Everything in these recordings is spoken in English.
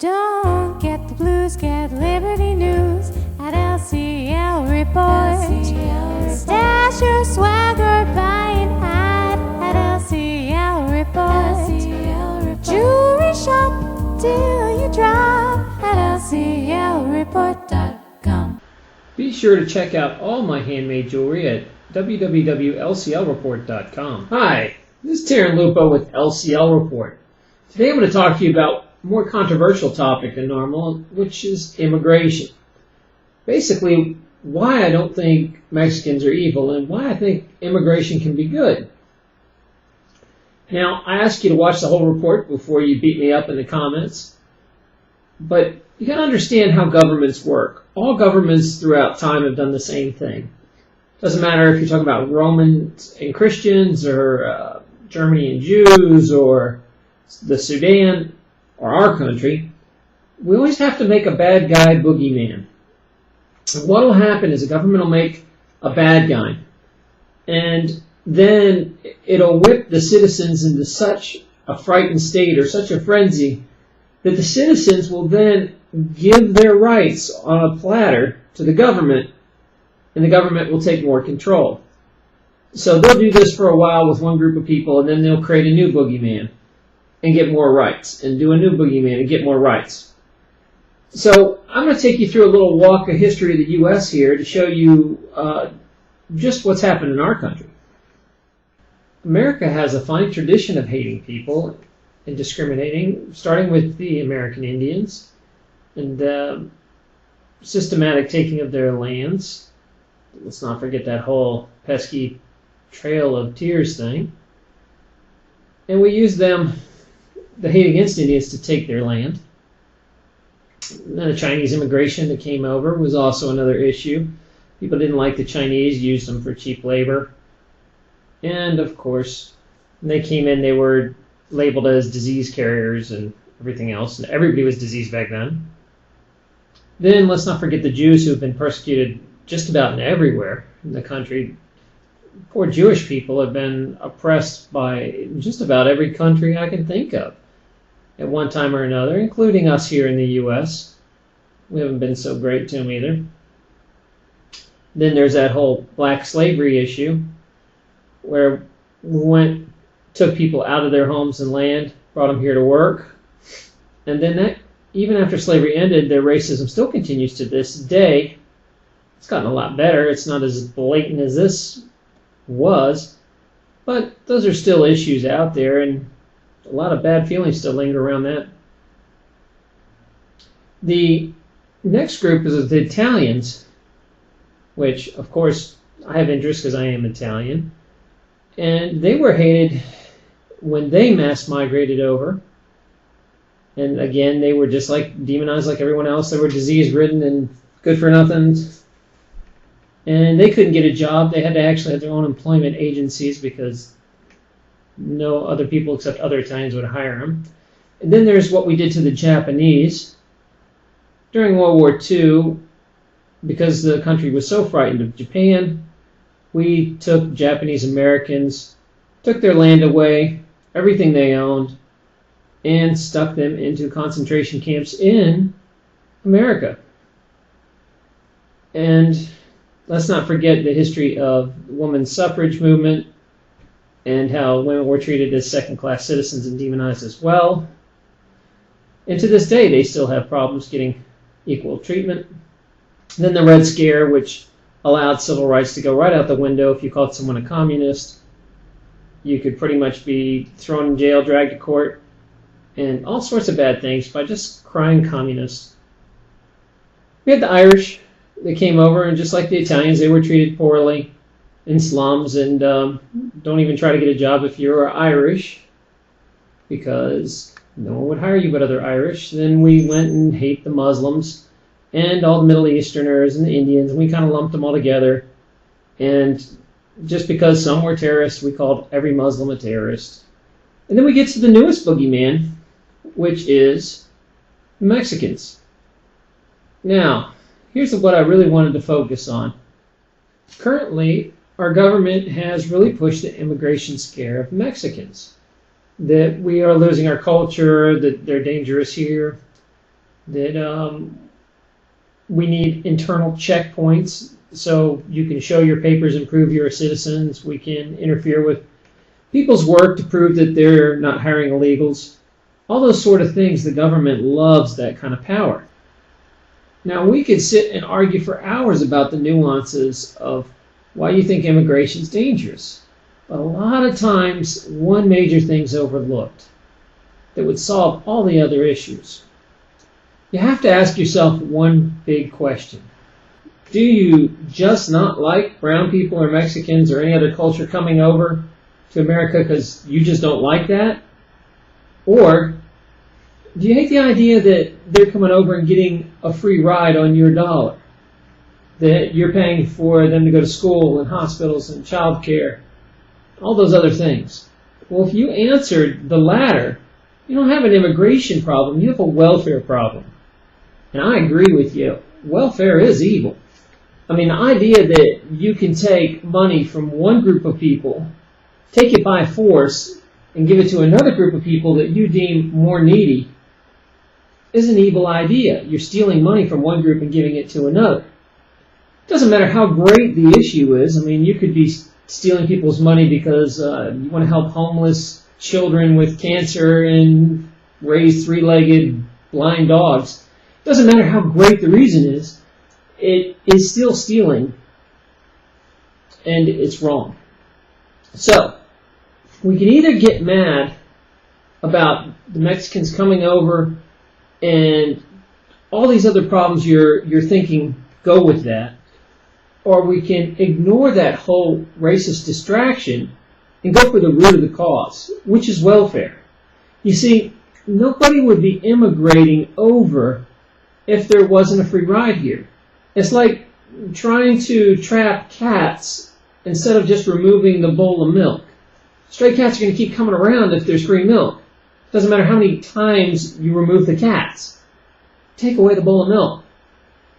Don't get the blues, get Liberty News at LCLReport. Stash your swagger, buy an ad at LCLReport. Jewelry shop till you drop at LCLReport.com. Be sure to check out all my handmade jewelry at www.LCLReport.com. Hi, this is Taryn Lupo with LCL Report. Today I'm going to talk to you about a more controversial topic than normal, which is immigration. Basically, why I don't think Mexicans are evil and why I think immigration can be good. Now, I ask you to watch the whole report before you beat me up in the comments, but you got to understand how governments work. All governments throughout time have done the same thing. Doesn't matter if you're talking about Romans and Christians or Germany and Jews or the Sudan or our country. We always have to make a bad guy boogeyman. And what will happen is the government will make a bad guy, and then it'll whip the citizens into such a frightened state or such a frenzy that the citizens will then give their rights on a platter to the government, and the government will take more control. So they'll do this for a while with one group of people, and then they'll create a new boogeyman and get more rights, and do a new boogeyman and get more rights. So I'm going to take you through a little walk of history of the U.S. here to show you just what's happened in our country. America has a fine tradition of hating people and discriminating, starting with the American Indians and systematic taking of their lands. Let's not forget that whole pesky Trail of Tears thing. And we use them, the hate against Indians, to take their land. And the Chinese immigration that came over was also another issue. People didn't like the Chinese, used them for cheap labor. And of course, when they came in, they were labeled as disease carriers and everything else. And everybody was diseased back then. Then let's not forget the Jews, who have been persecuted just about everywhere in the country. Poor Jewish people have been oppressed by just about every country I can think of at one time or another, including us here in the U.S. We haven't been so great to them either. Then there's that whole black slavery issue, where we took people out of their homes and land, brought them here to work, and then that, even after slavery ended, their racism still continues to this day. It's gotten a lot better. It's not as blatant as this was, but those are still issues out there, and a lot of bad feelings still linger around that. The next group is the Italians, which, of course, I have interest because I am Italian, and they were hated when they mass migrated over. And again, they were just like demonized like everyone else. They were disease-ridden and good for nothing. And they couldn't get a job. They had to actually have their own employment agencies because no other people except other Italians would hire them. And then there's what we did to the Japanese. During World War II, because the country was so frightened of Japan, we took Japanese Americans, took their land away, everything they owned, and stuck them into concentration camps in America. And let's not forget the history of the women's suffrage movement and how women were treated as second-class citizens and demonized as well. And to this day, they still have problems getting equal treatment. And then the Red Scare, which allowed civil rights to go right out the window. If you called someone a communist, you could pretty much be thrown in jail, dragged to court, and all sorts of bad things by just crying communist. We had the Irish. They came over, and just like the Italians, they were treated poorly in slums, and don't even try to get a job if you're Irish, because no one would hire you but other Irish. Then we went and hate the Muslims and all the Middle Easterners and the Indians, and we kind of lumped them all together. And just because some were terrorists, we called every Muslim a terrorist. And then we get to the newest boogeyman, which is the Mexicans. Now, here's what I really wanted to focus on. Currently, our government has really pushed the immigration scare of Mexicans. That we are losing our culture, that they're dangerous here. that we need internal checkpoints so you can show your papers and prove you're a citizen. We can interfere with people's work to prove that they're not hiring illegals. All those sort of things, the government loves that kind of power. Now, we could sit and argue for hours about the nuances of why you think immigration is dangerous. But a lot of times, one major thing's overlooked that would solve all the other issues. You have to ask yourself one big question. Do you just not like brown people or Mexicans or any other culture coming over to America because you just don't like that? Or do you hate the idea that they're coming over and getting a free ride on your dollar? That you're paying for them to go to school and hospitals and child care, all those other things. Well, if you answered the latter, you don't have an immigration problem, you have a welfare problem. And I agree with you. Welfare is evil. I mean, the idea that you can take money from one group of people, take it by force, and give it to another group of people that you deem more needy is an evil idea. You're stealing money from one group and giving it to another. It doesn't matter how great the issue is. I mean, you could be stealing people's money because you want to help homeless children with cancer and raise three-legged blind dogs. It doesn't matter how great the reason is. It is still stealing, and it's wrong. So, we can either get mad about the Mexicans coming over and all these other problems you're thinking go with that, or we can ignore that whole racist distraction and go for the root of the cause, which is welfare. You see, nobody would be immigrating over if there wasn't a free ride here. It's like trying to trap cats instead of just removing the bowl of milk. Stray cats are going to keep coming around if there's free milk. It doesn't matter how many times you remove the cats. Take away the bowl of milk.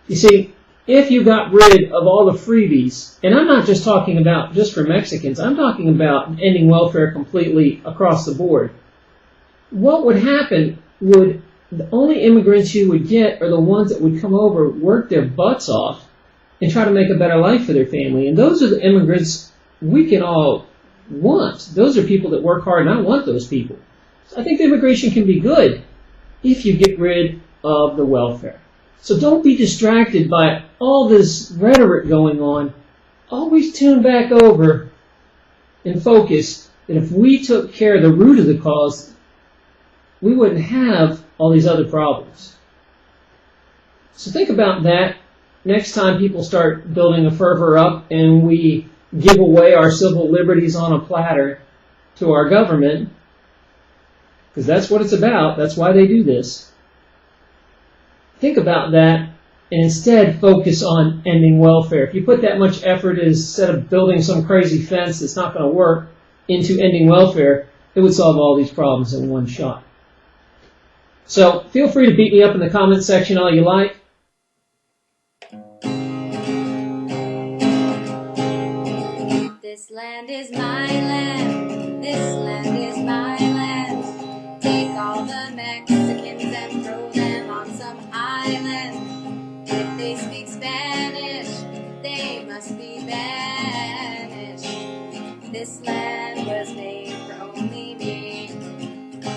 You see, if you got rid of all the freebies, and I'm not just talking about just for Mexicans, I'm talking about ending welfare completely across the board, what would happen would the only immigrants you would get are the ones that would come over, work their butts off, and try to make a better life for their family. And those are the immigrants we can all want. Those are people that work hard, and I want those people. So I think the immigration can be good if you get rid of the welfare. So don't be distracted by all this rhetoric going on. Always tune back over and focus that if we took care of the root of the cause, we wouldn't have all these other problems. So think about that next time people start building a fervor up and we give away our civil liberties on a platter to our government, because that's what it's about. That's why they do this. Think about that and instead focus on ending welfare. If you put that much effort instead of building some crazy fence that's not going to work into ending welfare, it would solve all these problems in one shot. So feel free to beat me up in the comments section all you like. This land is my land. This land is my land. Take all the Mexicans and throw them on some island. If they speak Spanish, they must be banished. This land was made for only me.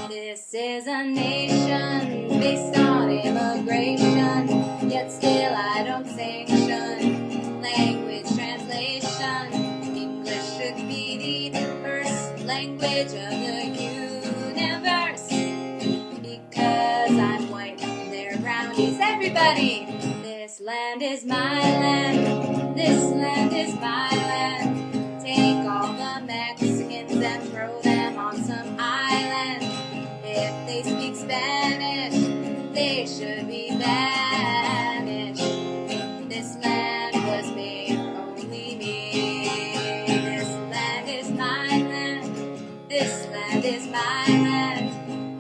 This is a nation based on immigration, yet still I don't sanction language translation. English should be the first language of the universe, because I'm white and they're brownies. Everybody, this land is my land. This land is my land. Take all the Mexicans and throw them on some island. If they speak Spanish, they should be banished. This land was made for only me. This land is my land. This land is my land.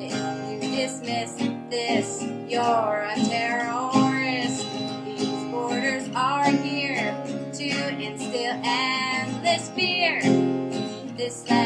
If you dismiss this, you're a terrorist. These borders are here to instill endless fear. This land